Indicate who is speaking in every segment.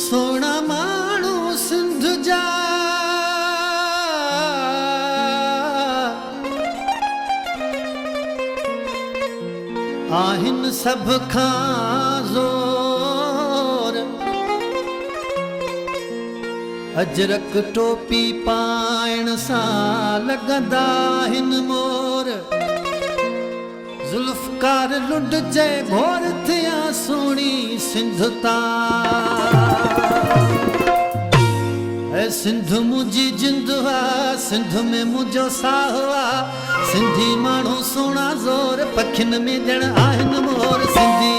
Speaker 1: सोना माण्हू सिंध जा आहिनि सभ खां ज़ोर। अजरक टोपी पाइण सां लॻंदा आहिनि मोर। ज़ुल्फ़कार लुंड जे भोर थिया सोणी सिंध तां। ऐ सिंध मुंहिंजी जिंद आ, सिंध में मुंहिंजो साहु आ। सिंधी माण्हू सोना ज़ोर, पखियुनि में ॼण आहिनि मोर। सिंधी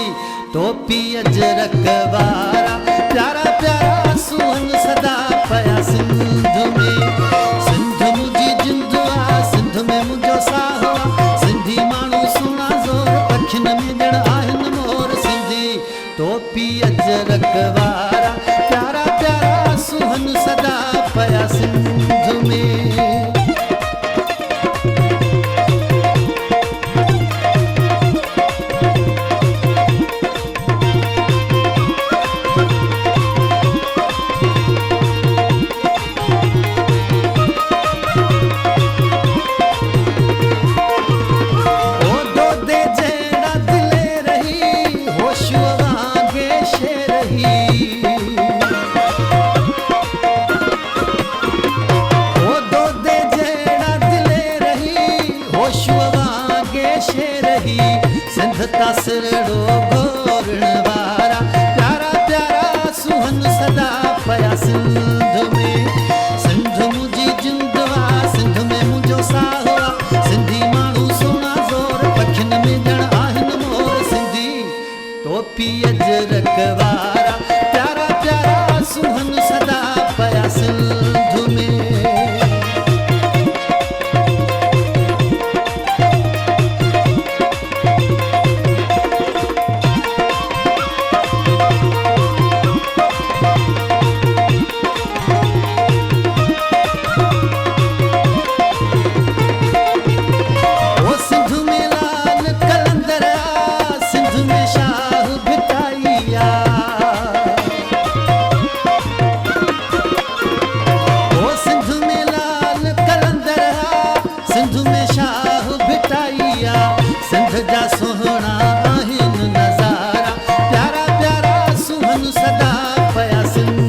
Speaker 1: टोपी अजरक वारा, प्यारा प्यारा सुहन सदा पया सिंध में। सिंध मुंहिंजी जिंद आ, सिंध में मुंहिंजो साहु आ। सिंधी माण्हू सोना ज़ोर, पखियुनि में ॼण आहिनि मोर। सिंधी टोपी अजरक वारा, प्यारा प्यारा सुहन सदा पया सिंध में। सिरड़ो घोरण वारा, प्यारा प्यारा सुहन सदा पया सिंध में। सिंध मुंहिंजी जिंद आ, सिंध में मुंहिंजो साहु आ। सिंधी माण्हू सोना ज़ोर, पखियुनि में ॼण आहिनि मोर। सिंधी टोपी अजरक वारा, प्यारा प्यारा सुहन सदा पया सिंध में। सिंध जा सोहणा आहिनि नज़ारा, प्यारा प्यारा सुहन सदा पया सिंध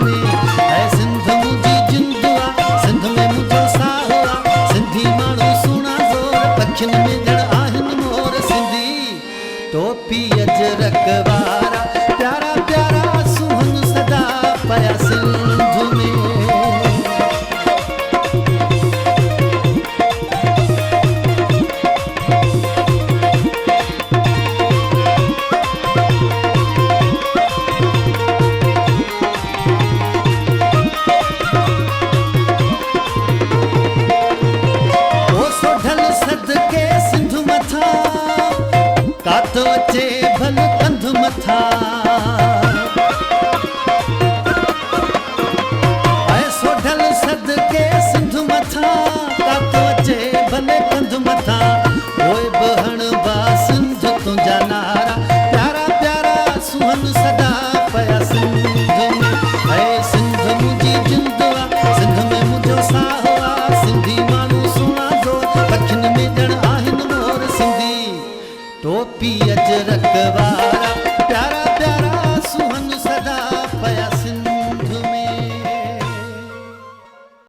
Speaker 1: में। ऐ सिंध मुंहिंजी जिंद आ, सिंध में मुंहिंजो साहु आ। सिंधी माण्हू सोना ज़ोर, पखियुनि में ॼण आहिनि मोर। सिंधी टोपी अजरक वारा, प्यारा प्यारा सुहन सदा पया सिंध में। कातो अचे भल कंध मथा,